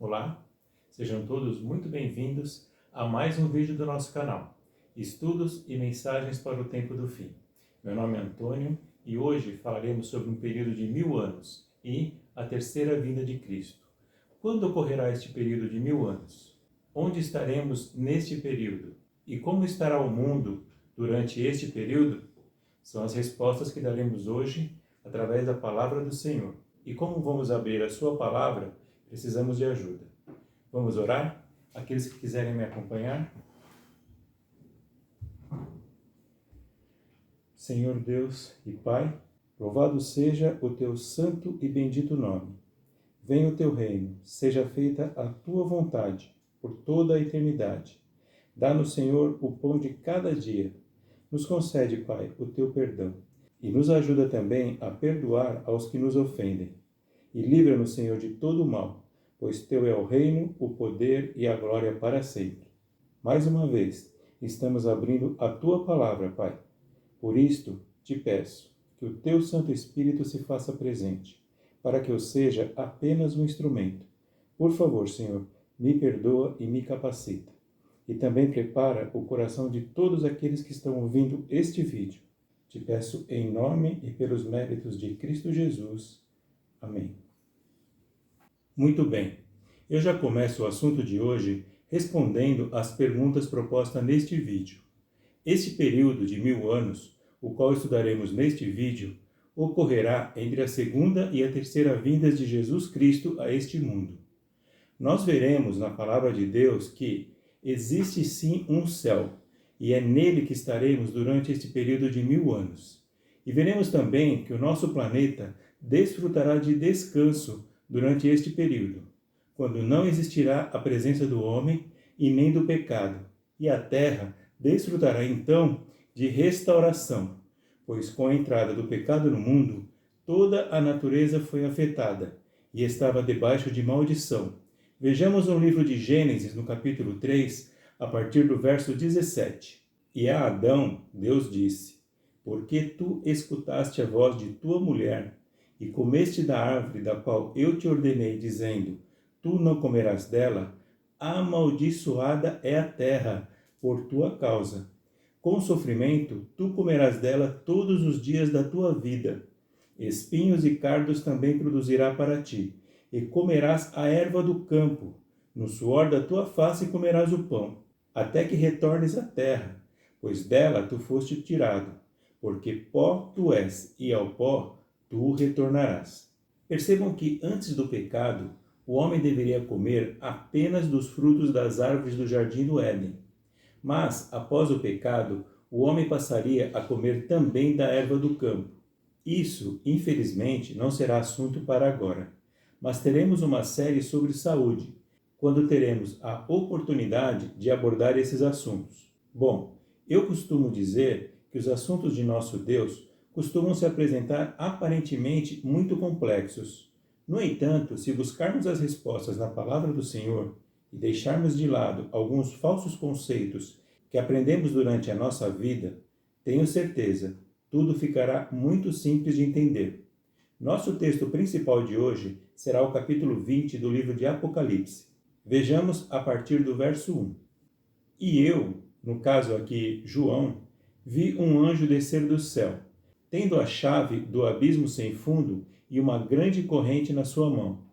Olá, sejam todos muito bem-vindos a mais um vídeo do nosso canal, Estudos e Mensagens para o Tempo do Fim. Meu nome é Antônio e hoje falaremos sobre um período de 1000 anos e a terceira vinda de Cristo. Quando ocorrerá este período de 1000 anos? Onde estaremos neste período? E como estará o mundo durante este período? São as respostas que daremos hoje através da palavra do Senhor. E como vamos abrir a sua palavra, precisamos de ajuda. Vamos orar? Aqueles que quiserem me acompanhar. Senhor Deus e Pai, louvado seja o teu santo e bendito nome. Venha o teu reino, seja feita a tua vontade, por toda a eternidade. Dá-nos, Senhor, o pão de cada dia. Nos concede, Pai, o teu perdão. E nos ajuda também a perdoar aos que nos ofendem. E livra-nos, Senhor, de todo o mal, pois teu é o reino, o poder e a glória para sempre. Mais uma vez, estamos abrindo a tua palavra, Pai. Por isto, te peço que o teu Santo Espírito se faça presente, para que eu seja apenas um instrumento. Por favor, Senhor, me perdoa e me capacita. E também prepara o coração de todos aqueles que estão ouvindo este vídeo. Te peço em nome e pelos méritos de Cristo Jesus. Amém. Muito bem, eu já começo o assunto de hoje respondendo às perguntas propostas neste vídeo. Este período de 1000 anos, o qual estudaremos neste vídeo, ocorrerá entre a segunda e a terceira vindas de Jesus Cristo a este mundo. Nós veremos na palavra de Deus que existe sim um céu, e é nele que estaremos durante este período de 1000 anos. E veremos também que o nosso planeta desfrutará de descanso durante este período, quando não existirá a presença do homem e nem do pecado, e a terra desfrutará então de restauração, pois com a entrada do pecado no mundo, toda a natureza foi afetada e estava debaixo de maldição. Vejamos no livro de Gênesis, no capítulo 3, a partir do verso 17. E a Adão, Deus disse: porque tu escutaste a voz de tua mulher, e comeste da árvore da qual eu te ordenei, dizendo, tu não comerás dela, amaldiçoada é a terra por tua causa. Com sofrimento tu comerás dela todos os dias da tua vida. Espinhos e cardos também produzirá para ti, e comerás a erva do campo. No suor da tua face comerás o pão, até que retornes à terra, pois dela tu foste tirado, porque pó tu és, e ao pó tu retornarás. Percebam que antes do pecado, o homem deveria comer apenas dos frutos das árvores do jardim do Éden. Mas, após o pecado, o homem passaria a comer também da erva do campo. Isso, infelizmente, não será assunto para agora. Mas teremos uma série sobre saúde, quando teremos a oportunidade de abordar esses assuntos. Bom, eu costumo dizer que os assuntos de nosso Deus costumam se apresentar aparentemente muito complexos. No entanto, se buscarmos as respostas na palavra do Senhor e deixarmos de lado alguns falsos conceitos que aprendemos durante a nossa vida, tenho certeza, tudo ficará muito simples de entender. Nosso texto principal de hoje será o capítulo 20 do livro de Apocalipse. Vejamos a partir do verso 1. E eu, no caso aqui João, vi um anjo descer do céu, tendo a chave do abismo sem fundo e uma grande corrente na sua mão.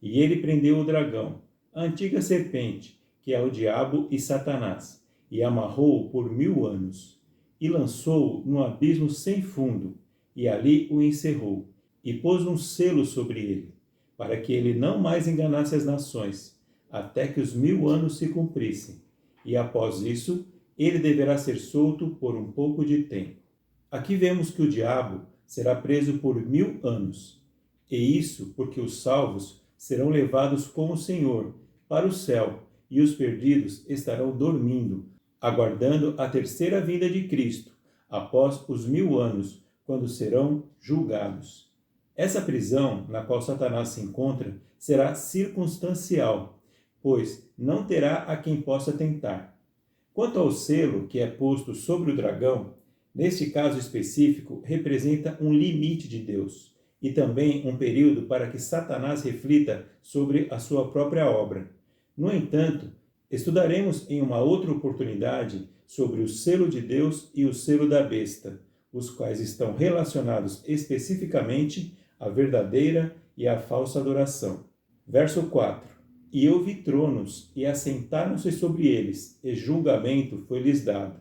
E ele prendeu o dragão, a antiga serpente, que é o diabo e Satanás, e amarrou-o por 1000 anos, e lançou-o no abismo sem fundo, e ali o encerrou, e pôs um selo sobre ele, para que ele não mais enganasse as nações, até que os 1000 anos se cumprissem, e após isso, ele deverá ser solto por um pouco de tempo. Aqui vemos que o diabo será preso por 1000 anos, e isso porque os salvos serão levados com o Senhor para o céu, e os perdidos estarão dormindo, aguardando a terceira vinda de Cristo, após os 1000 anos, quando serão julgados. Essa prisão na qual Satanás se encontra será circunstancial, pois não terá a quem possa tentar. Quanto ao selo que é posto sobre o dragão, neste caso específico, representa um limite de Deus, e também um período para que Satanás reflita sobre a sua própria obra. No entanto, estudaremos em uma outra oportunidade sobre o selo de Deus e o selo da besta, os quais estão relacionados especificamente à verdadeira e à falsa adoração. Verso 4. E eu vi tronos, e assentaram-se sobre eles, e julgamento foi-lhes dado.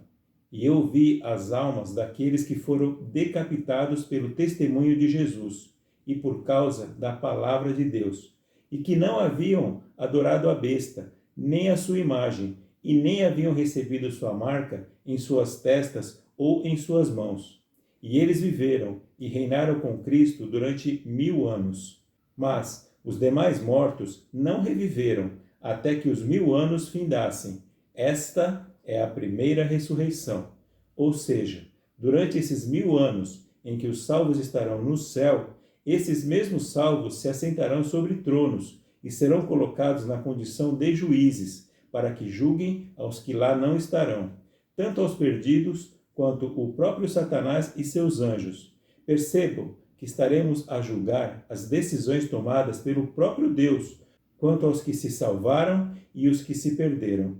E eu vi as almas daqueles que foram decapitados pelo testemunho de Jesus, e por causa da palavra de Deus, e que não haviam adorado a besta, nem a sua imagem, e nem haviam recebido sua marca em suas testas ou em suas mãos. E eles viveram e reinaram com Cristo durante 1000 anos. Mas os demais mortos não reviveram, até que os 1000 anos findassem. Esta é a primeira ressurreição. Ou seja, durante esses 1000 anos em que os salvos estarão no céu, esses mesmos salvos se assentarão sobre tronos e serão colocados na condição de juízes, para que julguem aos que lá não estarão, tanto aos perdidos quanto o próprio Satanás e seus anjos. Percebam que estaremos a julgar as decisões tomadas pelo próprio Deus, quanto aos que se salvaram e os que se perderam.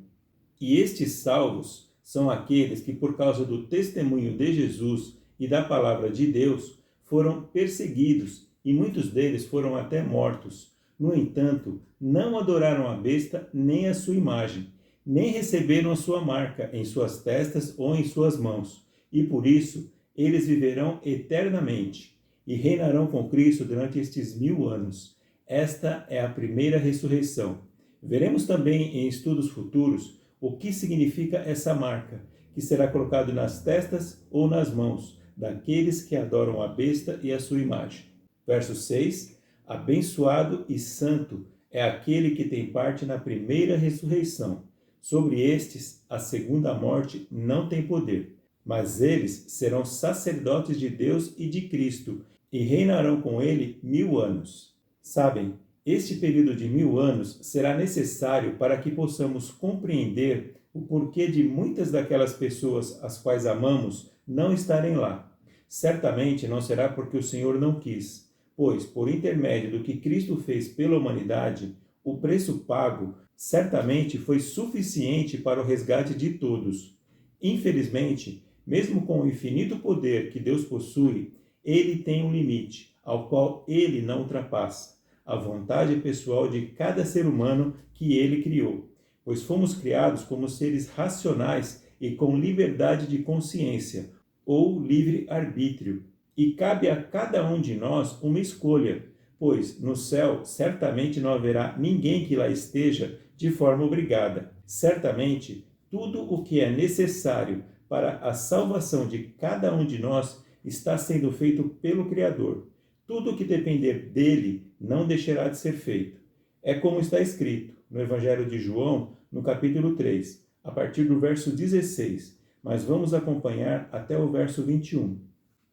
E estes salvos são aqueles que, por causa do testemunho de Jesus e da palavra de Deus, foram perseguidos, e muitos deles foram até mortos. No entanto, não adoraram a besta nem a sua imagem, nem receberam a sua marca em suas testas ou em suas mãos, e por isso eles viverão eternamente e reinarão com Cristo durante estes 1000 anos. Esta é a primeira ressurreição. Veremos também em estudos futuros o que significa essa marca, que será colocado nas testas ou nas mãos daqueles que adoram a besta e a sua imagem. Verso 6. Abençoado e santo é aquele que tem parte na primeira ressurreição. Sobre estes, a segunda morte não tem poder, mas eles serão sacerdotes de Deus e de Cristo, e reinarão com ele 1000 anos. Sabem, este período de 1000 anos será necessário para que possamos compreender o porquê de muitas daquelas pessoas as quais amamos não estarem lá. Certamente não será porque o Senhor não quis, pois, por intermédio do que Cristo fez pela humanidade, o preço pago certamente foi suficiente para o resgate de todos. Infelizmente, mesmo com o infinito poder que Deus possui, ele tem um limite, ao qual ele não ultrapassa: a vontade pessoal de cada ser humano que ele criou, pois fomos criados como seres racionais e com liberdade de consciência, ou livre-arbítrio, e cabe a cada um de nós uma escolha, pois no céu certamente não haverá ninguém que lá esteja de forma obrigada. Certamente, tudo o que é necessário para a salvação de cada um de nós está sendo feito pelo Criador. Tudo o que depender dele não deixará de ser feito. É como está escrito no Evangelho de João, no capítulo 3, a partir do verso 16, mas vamos acompanhar até o verso 21.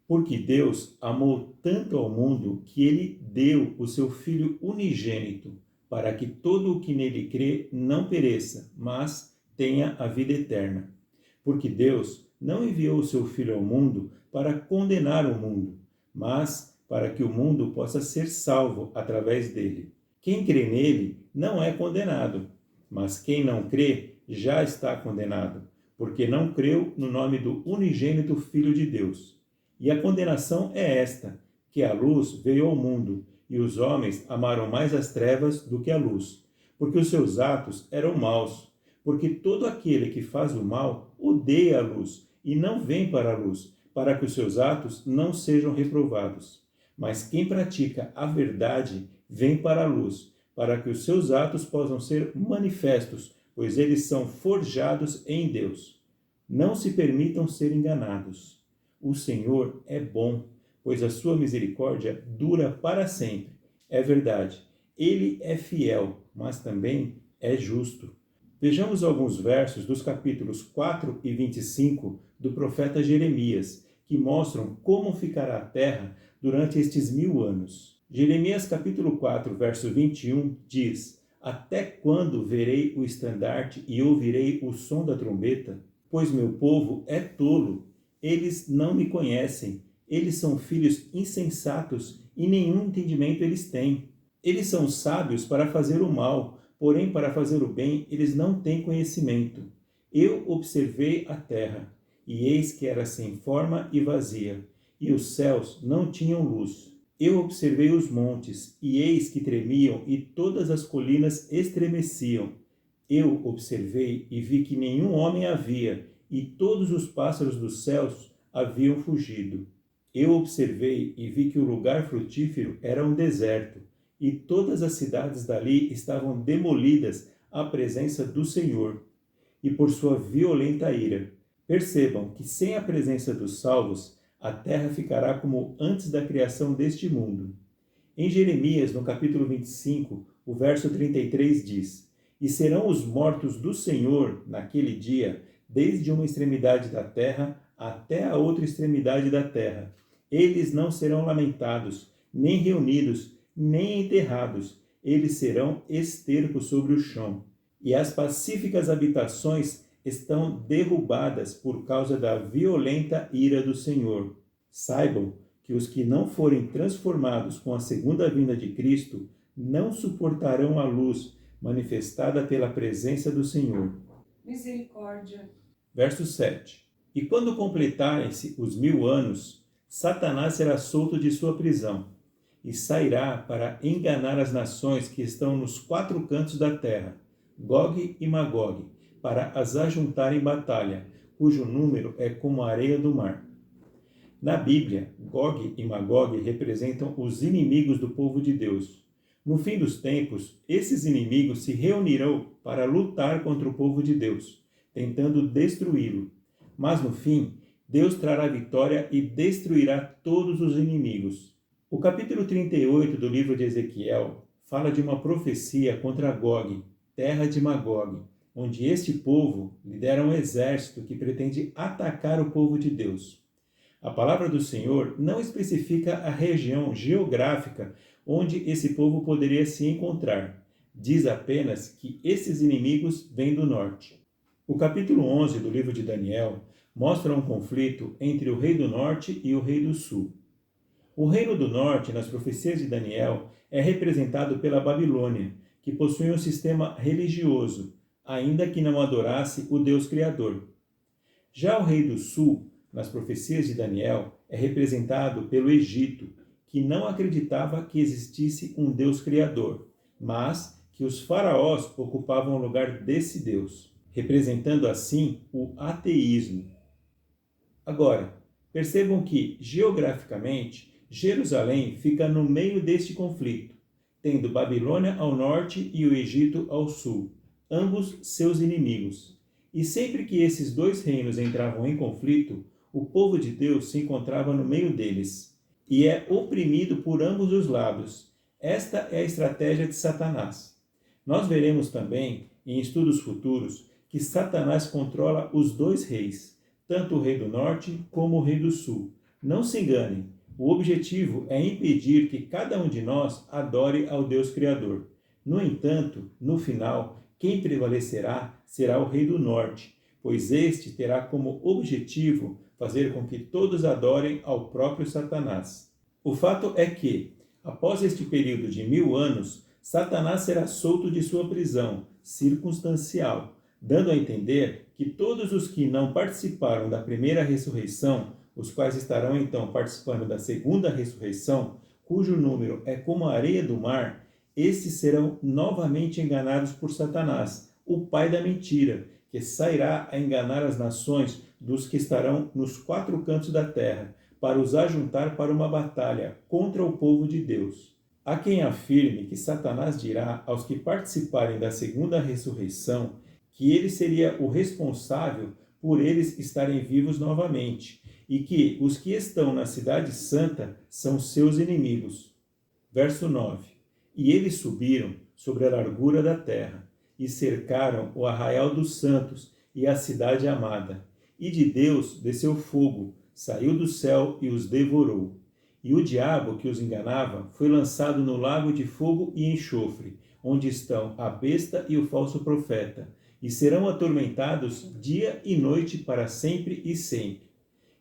Porque Deus amou tanto ao mundo que ele deu o seu Filho unigênito, para que todo o que nele crê não pereça, mas tenha a vida eterna. Porque Deus não enviou o seu Filho ao mundo para condenar o mundo, mas para que o mundo possa ser salvo através dele. Quem crê nele não é condenado, mas quem não crê já está condenado, porque não creu no nome do unigênito Filho de Deus. E a condenação é esta, que a luz veio ao mundo, e os homens amaram mais as trevas do que a luz, porque os seus atos eram maus. Porque todo aquele que faz o mal odeia a luz, e não vem para a luz, para que os seus atos não sejam reprovados. Mas quem pratica a verdade vem para a luz, para que os seus atos possam ser manifestos, pois eles são forjados em Deus. Não se permitam ser enganados. O Senhor é bom, pois a sua misericórdia dura para sempre. É verdade, ele é fiel, mas também é justo. Vejamos alguns versos dos capítulos 4 e 25 do profeta Jeremias, que mostram como ficará a terra durante estes 1000 anos. Jeremias capítulo 4, verso 21 diz: Até quando verei o estandarte e ouvirei o som da trombeta? Pois meu povo é tolo. Eles não me conhecem, eles são filhos insensatos e nenhum entendimento eles têm. Eles são sábios para fazer o mal, porém para fazer o bem eles não têm conhecimento. Eu observei a terra, e eis que era sem forma e vazia, e os céus não tinham luz. Eu observei os montes, e eis que tremiam, e todas as colinas estremeciam. Eu observei e vi que nenhum homem havia, e todos os pássaros dos céus haviam fugido. Eu observei e vi que o lugar frutífero era um deserto, e todas as cidades dali estavam demolidas à presença do Senhor, e por sua violenta ira. Percebam que sem a presença dos salvos, a terra ficará como antes da criação deste mundo. Em Jeremias, no capítulo 25, o verso 33 diz: E serão os mortos do Senhor naquele dia, desde uma extremidade da terra até a outra extremidade da terra. Eles não serão lamentados, nem reunidos, nem enterrados. Eles serão esterco sobre o chão. E as pacíficas habitações estão derrubadas por causa da violenta ira do Senhor. Saibam que os que não forem transformados com a segunda vinda de Cristo não suportarão a luz manifestada pela presença do Senhor. Misericórdia. Verso 7. E quando completarem-se os 1000 anos, Satanás será solto de sua prisão e sairá para enganar as nações que estão nos 4 cantos da terra, Gog e Magog, para as ajuntar em batalha, cujo número é como a areia do mar. Na Bíblia, Gog e Magog representam os inimigos do povo de Deus. No fim dos tempos, esses inimigos se reunirão para lutar contra o povo de Deus, tentando destruí-lo. Mas no fim, Deus trará vitória e destruirá todos os inimigos. O capítulo 38 do livro de Ezequiel fala de uma profecia contra Gog, terra de Magog, onde este povo lidera um exército que pretende atacar o povo de Deus. A palavra do Senhor não especifica a região geográfica onde esse povo poderia se encontrar. Diz apenas que esses inimigos vêm do norte. O capítulo 11 do livro de Daniel mostra um conflito entre o rei do norte e o rei do sul. O reino do norte, nas profecias de Daniel, é representado pela Babilônia, que possui um sistema religioso, ainda que não adorasse o Deus Criador. Já o rei do sul, nas profecias de Daniel, é representado pelo Egito, que não acreditava que existisse um Deus Criador, mas que os faraós ocupavam o lugar desse Deus, representando assim o ateísmo. Agora, percebam que, geograficamente, Jerusalém fica no meio deste conflito, tendo Babilônia ao norte e o Egito ao sul, ambos seus inimigos. E sempre que esses dois reinos entravam em conflito, o povo de Deus se encontrava no meio deles e é oprimido por ambos os lados. Esta é a estratégia de Satanás. Nós veremos também, em estudos futuros, que Satanás controla os dois reis, tanto o rei do norte como o rei do sul. Não se enganem, o objetivo é impedir que cada um de nós adore ao Deus Criador. No entanto, no final, quem prevalecerá será o rei do norte, pois este terá como objetivo fazer com que todos adorem ao próprio Satanás. O fato é que, após este período de 1000 anos, Satanás será solto de sua prisão circunstancial, dando a entender que todos os que não participaram da primeira ressurreição, os quais estarão então participando da segunda ressurreição, cujo número é como a areia do mar, estes serão novamente enganados por Satanás, o pai da mentira, que sairá a enganar as nações dos que estarão nos 4 cantos da terra, para os ajuntar para uma batalha contra o povo de Deus. Há quem afirme que Satanás dirá aos que participarem da segunda ressurreição que ele seria o responsável por eles estarem vivos novamente, e que os que estão na cidade santa são seus inimigos. Verso 9. E eles subiram sobre a largura da terra, e cercaram o arraial dos santos e a cidade amada. E de Deus desceu fogo, saiu do céu e os devorou. E o diabo que os enganava foi lançado no lago de fogo e enxofre, onde estão a besta e o falso profeta, e serão atormentados dia e noite para sempre e sempre.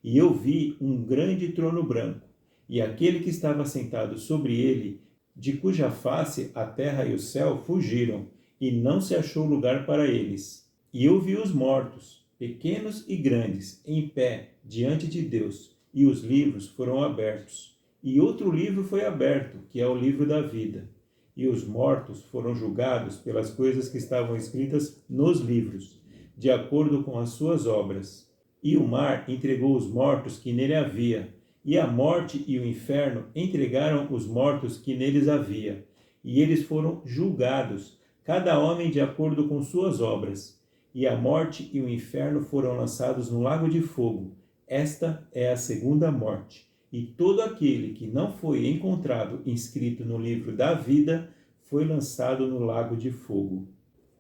E eu vi um grande trono branco, e aquele que estava sentado sobre ele, de cuja face a terra e o céu fugiram, e não se achou lugar para eles. E eu vi os mortos, pequenos e grandes, em pé diante de Deus, e os livros foram abertos. E outro livro foi aberto, que é o livro da vida. E os mortos foram julgados pelas coisas que estavam escritas nos livros, de acordo com as suas obras. E o mar entregou os mortos que nele havia, e a morte e o inferno entregaram os mortos que neles havia. E eles foram julgados, cada homem de acordo com suas obras. E a morte e o inferno foram lançados no lago de fogo. Esta é a segunda morte. E todo aquele que não foi encontrado inscrito no livro da vida foi lançado no lago de fogo.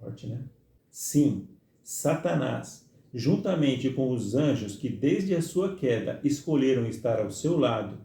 Forte, né? Sim, Satanás, juntamente com os anjos que desde a sua queda escolheram estar ao seu lado,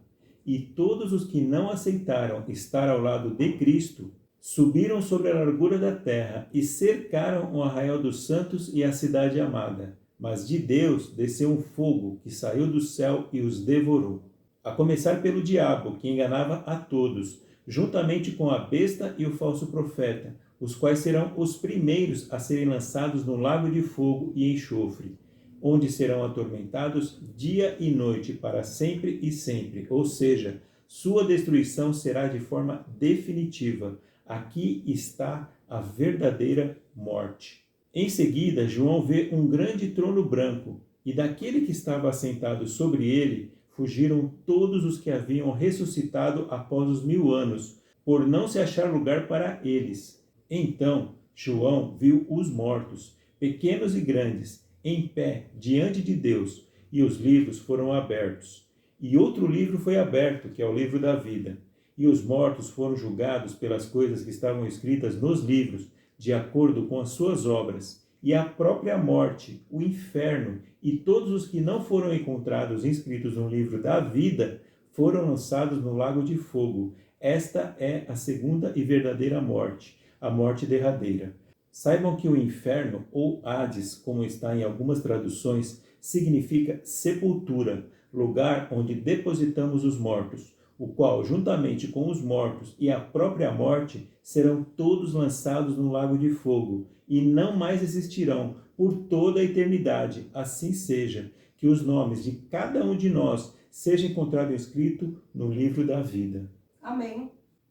e todos os que não aceitaram estar ao lado de Cristo, subiram sobre a largura da terra e cercaram o arraial dos santos e a cidade amada. Mas de Deus desceu um fogo que saiu do céu e os devorou. A começar pelo diabo, que enganava a todos, juntamente com a besta e o falso profeta, os quais serão os primeiros a serem lançados no lago de fogo e enxofre, onde serão atormentados dia e noite para sempre e sempre, ou seja, sua destruição será de forma definitiva. Aqui está a verdadeira morte. Em seguida, João vê um grande trono branco, e daquele que estava assentado sobre ele, fugiram todos os que haviam ressuscitado após os 1000 anos, por não se achar lugar para eles. Então João viu os mortos, pequenos e grandes, em pé diante de Deus, e os livros foram abertos. E outro livro foi aberto, que é o livro da vida. E os mortos foram julgados pelas coisas que estavam escritas nos livros, de acordo com as suas obras. E a própria morte, o inferno e todos os que não foram encontrados inscritos no livro da vida foram lançados no lago de fogo. Esta é a segunda e verdadeira morte, a morte derradeira. Saibam que o inferno, ou Hades, como está em algumas traduções, significa sepultura, lugar onde depositamos os mortos, o qual, juntamente com os mortos e a própria morte, serão todos lançados no lago de fogo, e não mais existirão por toda a eternidade. Assim seja, que os nomes de cada um de nós sejam encontrados escritos no livro da vida. Amém.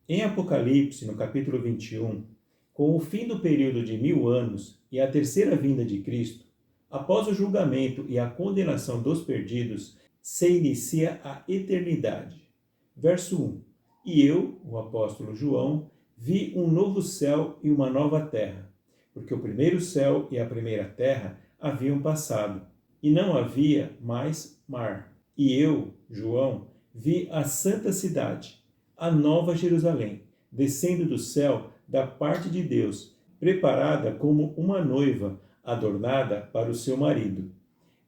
Em Apocalipse, no capítulo 21, com o fim do período de 1000 anos e a terceira vinda de Cristo, após o julgamento e a condenação dos perdidos, se inicia a eternidade. Verso 1. E eu, o apóstolo João, vi um novo céu e uma nova terra, porque o primeiro céu e a primeira terra haviam passado, e não havia mais mar. E eu, João, vi a santa cidade, a nova Jerusalém, descendo do céu da parte de Deus, preparada como uma noiva, adornada para o seu marido.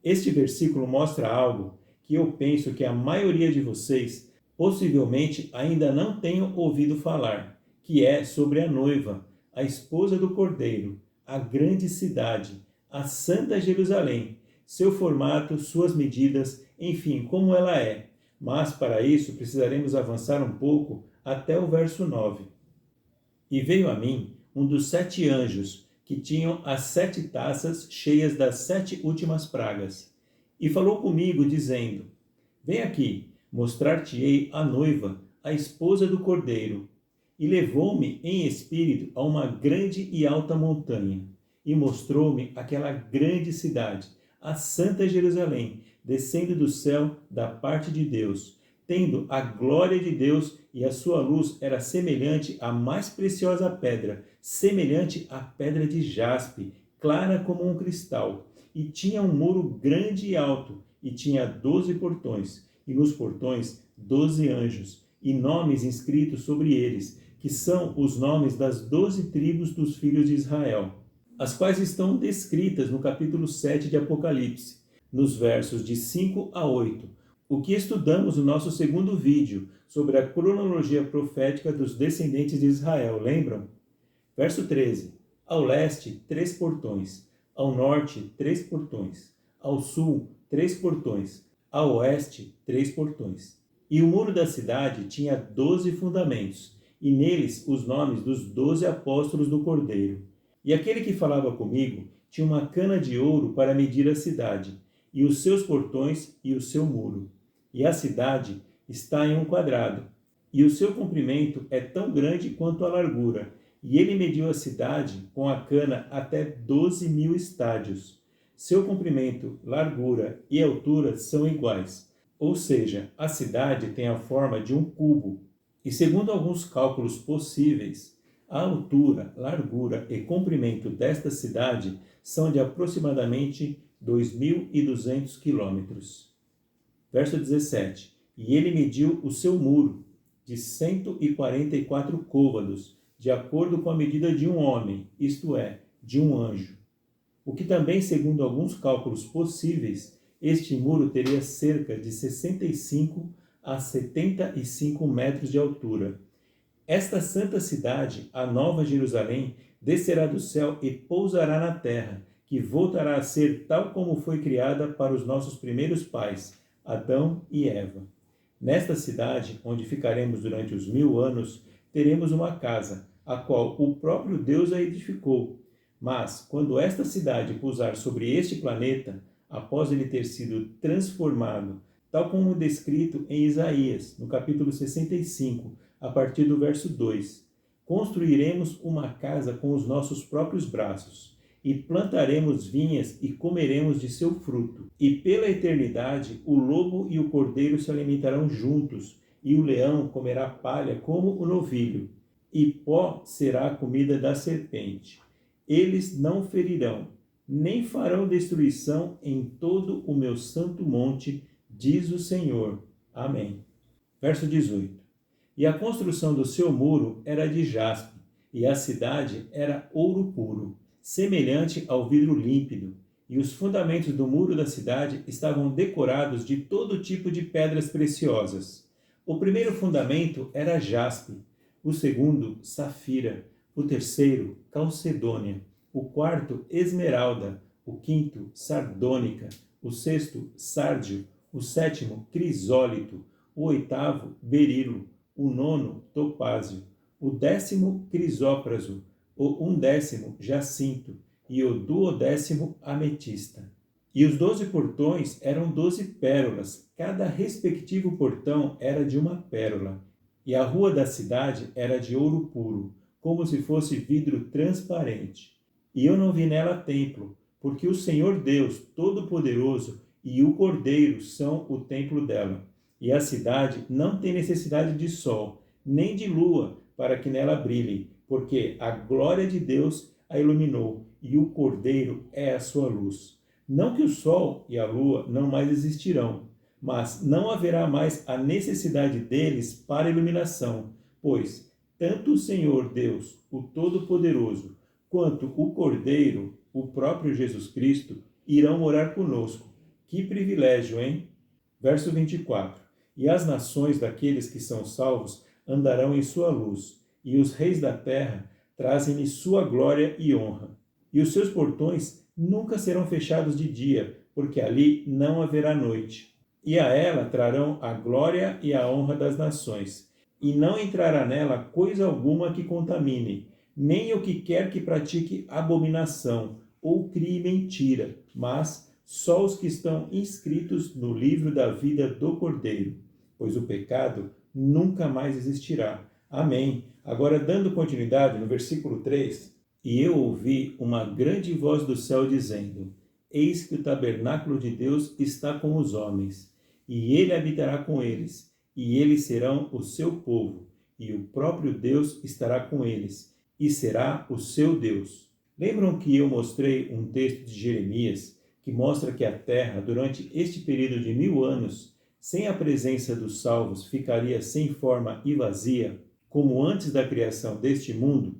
Este versículo mostra algo que eu penso que a maioria de vocês possivelmente ainda não tenham ouvido falar, que é sobre a noiva, a esposa do Cordeiro, a grande cidade, a Santa Jerusalém, seu formato, suas medidas, enfim, como ela é. Mas para isso precisaremos avançar um pouco até o verso 9. E veio a mim um dos 7 anjos, que tinham as 7 taças cheias das 7 últimas pragas, e falou comigo, dizendo: Vem aqui, mostrar-te-ei a noiva, a esposa do Cordeiro. E levou-me em espírito a uma grande e alta montanha, e mostrou-me aquela grande cidade, a Santa Jerusalém, descendo do céu da parte de Deus, tendo a glória de Deus, e a sua luz era semelhante à mais preciosa pedra, semelhante à pedra de jaspe, clara como um cristal, e tinha um muro grande e alto, e tinha 12 portões, e nos portões 12 anjos, e nomes inscritos sobre eles, que são os nomes das 12 tribos dos filhos de Israel, as quais estão descritas no capítulo 7 de Apocalipse, nos versos de 5 a 8, o que estudamos no nosso segundo vídeo, sobre a cronologia profética dos descendentes de Israel, lembram? Verso 13. Ao leste, 3 portões, ao norte, 3 portões, ao sul, 3 portões, a oeste, 3 portões. E o muro da cidade tinha 12 fundamentos, e neles os nomes dos 12 apóstolos do Cordeiro. E aquele que falava comigo tinha uma cana de ouro para medir a cidade, e os seus portões e o seu muro. E a cidade está em um quadrado, e o seu comprimento é tão grande quanto a largura. E ele mediu a cidade com a cana até 12.000 estádios. Seu comprimento, largura e altura são iguais, ou seja, a cidade tem a forma de um cubo. E segundo alguns cálculos possíveis, a altura, largura e comprimento desta cidade são de aproximadamente 2.200 quilômetros. Verso 17. E ele mediu o seu muro de 144 côvados, de acordo com a medida de um homem, isto é, de um anjo. O que também, segundo alguns cálculos possíveis, este muro teria cerca de 65 a 75 metros de altura. Esta santa cidade, a Nova Jerusalém, descerá do céu e pousará na terra, que voltará a ser tal como foi criada para os nossos primeiros pais, Adão e Eva. Nesta cidade, onde ficaremos durante os 1000 anos, teremos uma casa, a qual o próprio Deus a edificou. Mas, quando esta cidade pousar sobre este planeta, após ele ter sido transformado, tal como descrito em Isaías, no capítulo 65, a partir do verso 2, construiremos uma casa com os nossos próprios braços, e plantaremos vinhas e comeremos de seu fruto. E pela eternidade o lobo e o cordeiro se alimentarão juntos, e o leão comerá palha como o novilho, e pó será a comida da serpente. Eles não ferirão, nem farão destruição em todo o meu santo monte, diz o Senhor. Amém. Verso 18. E a construção do seu muro era de jaspe, e a cidade era ouro puro, semelhante ao vidro límpido, e os fundamentos do muro da cidade estavam decorados de todo tipo de pedras preciosas. O primeiro fundamento era jaspe, o segundo, safira, o terceiro, calcedônia, o quarto, esmeralda, o quinto, sardônica, o sexto, sárdio, o sétimo, crisólito, o oitavo, berilo, o nono, topázio, o 10º, crisópraso, o 11º, jacinto e o 12º, ametista. E os 12 portões eram 12 pérolas, cada respectivo portão era de uma pérola. E a rua da cidade era de ouro puro, como se fosse vidro transparente. E eu não vi nela templo, porque o Senhor Deus Todo-Poderoso e o Cordeiro são o templo dela. E a cidade não tem necessidade de sol, nem de lua, para que nela brilhe, porque a glória de Deus a iluminou, e o Cordeiro é a sua luz. Não que o sol e a lua não mais existirão, mas não haverá mais a necessidade deles para iluminação, pois tanto o Senhor Deus, o Todo-Poderoso, quanto o Cordeiro, o próprio Jesus Cristo, irão morar conosco. Que privilégio, hein? Verso 24. E as nações daqueles que são salvos andarão em sua luz, e os reis da terra trazem-lhe sua glória e honra. E os seus portões nunca serão fechados de dia, porque ali não haverá noite. E a ela trarão a glória e a honra das nações, e não entrará nela coisa alguma que contamine, nem o que quer que pratique abominação ou crie mentira, mas só os que estão inscritos no livro da vida do Cordeiro, pois o pecado nunca mais existirá. Amém. Agora, dando continuidade no versículo 3, e eu ouvi uma grande voz do céu dizendo: Eis que o tabernáculo de Deus está com os homens, e ele habitará com eles, e eles serão o seu povo, e o próprio Deus estará com eles, e será o seu Deus. Lembram que eu mostrei um texto de Jeremias que mostra que a terra, durante este período de 1000 anos, sem a presença dos salvos, ficaria sem forma e vazia, como antes da criação deste mundo?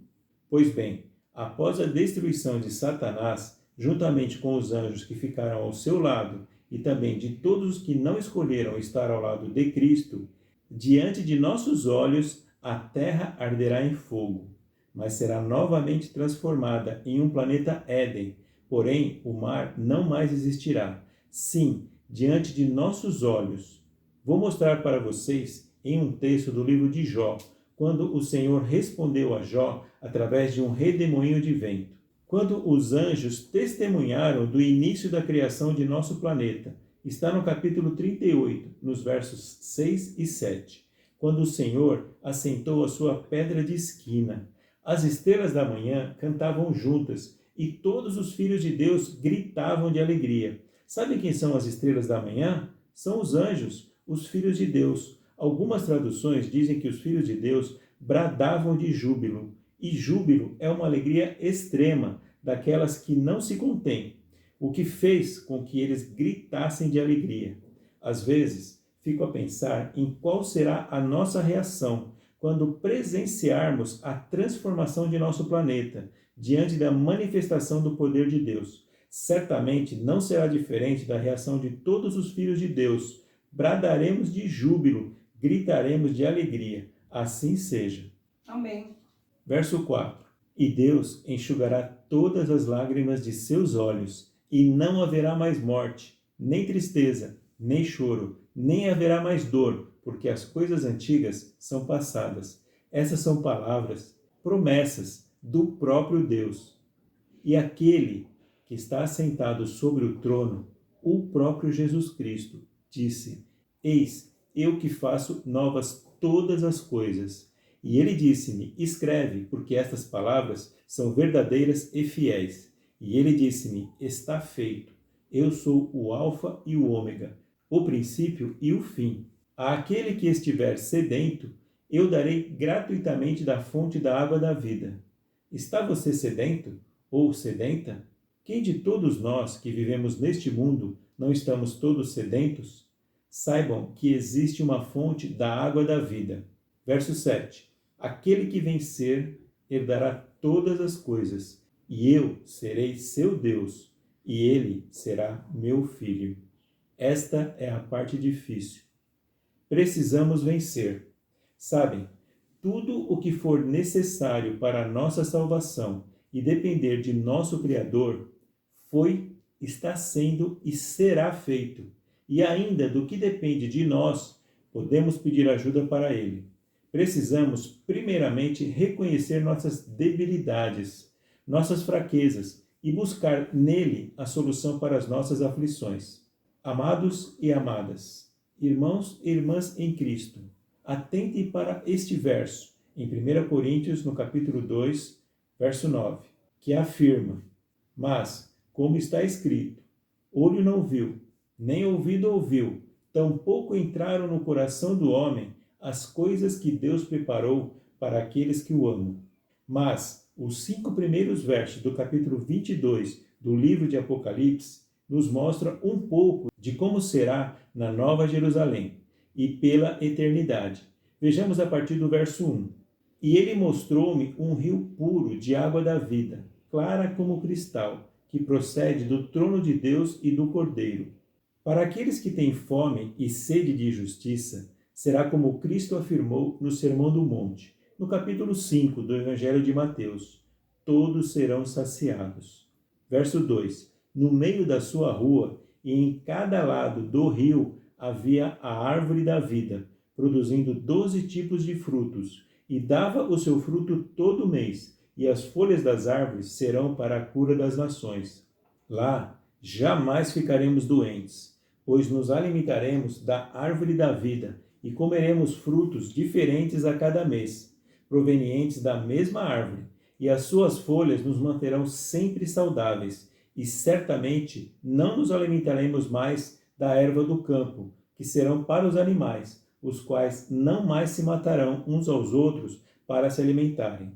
Pois bem, após a destruição de Satanás, juntamente com os anjos que ficaram ao seu lado, e também de todos os que não escolheram estar ao lado de Cristo, diante de nossos olhos a terra arderá em fogo, mas será novamente transformada em um planeta Éden, porém o mar não mais existirá. Sim, diante de nossos olhos, Vou mostrar para vocês em um texto do livro de Jó, quando o Senhor respondeu a Jó através de um redemoinho de vento. Quando os anjos testemunharam do início da criação de nosso planeta, está no capítulo 38, nos versos 6 e 7. Quando o Senhor assentou a sua pedra de esquina, as estrelas da manhã cantavam juntas e todos os filhos de Deus gritavam de alegria. Sabem quem são as estrelas da manhã? São os anjos, os filhos de Deus. Algumas traduções dizem que os filhos de Deus bradavam de júbilo. E júbilo é uma alegria extrema, daquelas que não se contém, o que fez com que eles gritassem de alegria. Às vezes, fico a pensar em qual será a nossa reação quando presenciarmos a transformação de nosso planeta diante da manifestação do poder de Deus. Certamente não será diferente da reação de todos os filhos de Deus. Bradaremos de júbilo, gritaremos de alegria. Assim seja. Amém. Verso 4. E Deus enxugará todas as lágrimas de seus olhos, e não haverá mais morte, nem tristeza, nem choro, nem haverá mais dor, porque as coisas antigas são passadas. Essas são palavras, promessas do próprio Deus. E aquele que está assentado sobre o trono, o próprio Jesus Cristo, disse: Eis, eu que faço novas todas as coisas. E ele disse-me: escreve, porque estas palavras são verdadeiras e fiéis. E ele disse-me: está feito. Eu sou o Alfa e o Ômega, o princípio e o fim. Àquele que estiver sedento, eu darei gratuitamente da fonte da água da vida. Está você sedento ou sedenta? Quem de todos nós que vivemos neste mundo não estamos todos sedentos? Saibam que existe uma fonte da água da vida. Verso 7. Aquele que vencer herdará todas as coisas, e eu serei seu Deus, e ele será meu filho. Esta é a parte difícil. Precisamos vencer. Sabem, tudo o que for necessário para a nossa salvação e depender de nosso Criador, foi, está sendo e será feito. E ainda do que depende de nós, podemos pedir ajuda para ele. Precisamos, primeiramente, reconhecer nossas debilidades, nossas fraquezas e buscar nele a solução para as nossas aflições. Amados e amadas, irmãos e irmãs em Cristo, atentem para este verso, em 1 Coríntios, no capítulo 2, verso 9, que afirma: Mas, como está escrito, olho não viu, nem ouvido ouviu, tampouco entraram no coração do homem as coisas que Deus preparou para aqueles que o amam. Mas os 5 primeiros versos do capítulo 22 do livro de Apocalipse nos mostram um pouco de como será na Nova Jerusalém e pela eternidade. Vejamos a partir do verso 1. E ele mostrou-me um rio puro de água da vida, clara como cristal, que procede do trono de Deus e do Cordeiro. Para aqueles que têm fome e sede de justiça, será como Cristo afirmou no Sermão do Monte, no capítulo 5 do Evangelho de Mateus: todos serão saciados. Verso 2: No meio da sua rua e em cada lado do rio havia a árvore da vida, produzindo 12 tipos de frutos, e dava o seu fruto todo mês, e as folhas das árvores serão para a cura das nações. Lá jamais ficaremos doentes, pois nos alimentaremos da árvore da vida e comeremos frutos diferentes a cada mês, provenientes da mesma árvore, e as suas folhas nos manterão sempre saudáveis, e certamente não nos alimentaremos mais da erva do campo, que serão para os animais, os quais não mais se matarão uns aos outros para se alimentarem.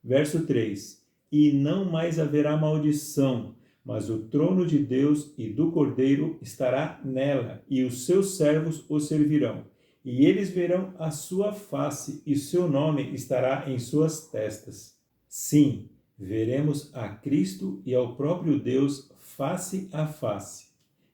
Verso 3: E não mais haverá maldição, mas o trono de Deus e do Cordeiro estará nela, e os seus servos o servirão. E eles verão a sua face, e seu nome estará em suas testas. Sim, veremos a Cristo e ao próprio Deus face a face.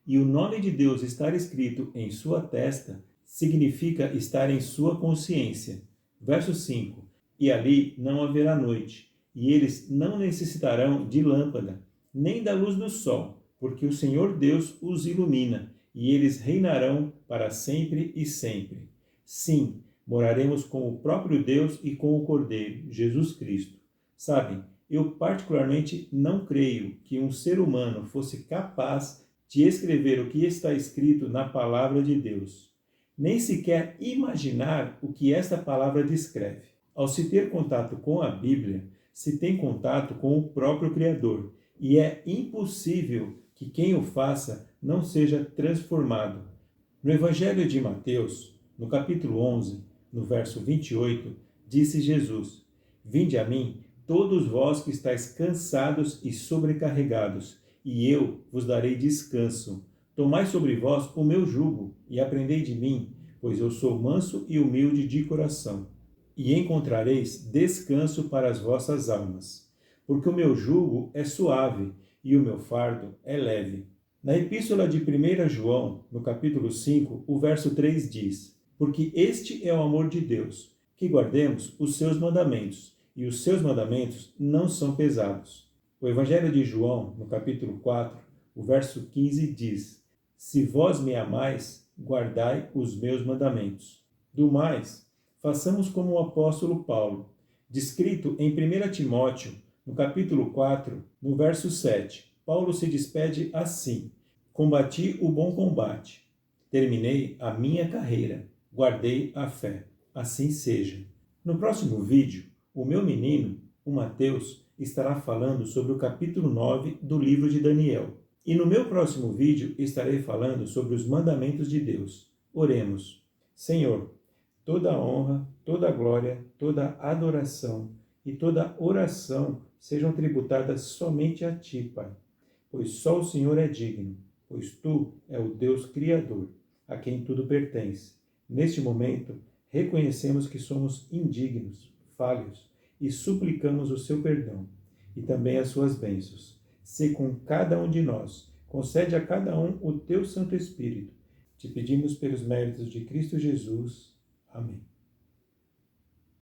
E o nome de Deus estar escrito em sua testa significa estar em sua consciência. Verso 5. E ali não haverá noite, e eles não necessitarão de lâmpada, nem da luz do sol, porque o Senhor Deus os ilumina, e eles reinarão para sempre e sempre. Sim, moraremos com o próprio Deus e com o Cordeiro, Jesus Cristo. Sabem, eu particularmente não creio que um ser humano fosse capaz de escrever o que está escrito na palavra de Deus. Nem sequer imaginar o que esta palavra descreve. Ao se ter contato com a Bíblia, se tem contato com o próprio Criador, e é impossível que quem o faça não seja transformado. No Evangelho de Mateus, no capítulo 11, no verso 28, disse Jesus: Vinde a mim, todos vós que estáis cansados e sobrecarregados, e eu vos darei descanso. Tomai sobre vós o meu jugo e aprendei de mim, pois eu sou manso e humilde de coração, e encontrareis descanso para as vossas almas. Porque o meu jugo é suave e o meu fardo é leve. Na epístola de 1 João, no capítulo 5, o verso 3 diz: Porque este é o amor de Deus, que guardemos os seus mandamentos, e os seus mandamentos não são pesados. O Evangelho de João, no capítulo 4, o verso 15 diz: Se vós me amais, guardai os meus mandamentos. Do mais, façamos como o apóstolo Paulo, descrito em 1 Timóteo, no capítulo 4, no verso 7. Paulo se despede assim: Combati o bom combate, terminei a minha carreira, guardei a fé. Assim seja. No próximo vídeo, o meu menino, o Mateus, estará falando sobre o capítulo 9 do livro de Daniel. E no meu próximo vídeo estarei falando sobre os mandamentos de Deus. Oremos. Senhor, toda honra, toda glória, toda adoração e toda oração sejam tributadas somente a Ti, Pai, pois só o Senhor é digno, pois Tu é o Deus Criador, a quem tudo pertence. Neste momento, reconhecemos que somos indignos, falhos, e suplicamos o Seu perdão e também as Suas bênçãos. Se com cada um de nós, concede a cada um o Teu Santo Espírito. Te pedimos pelos méritos de Cristo Jesus. Amém.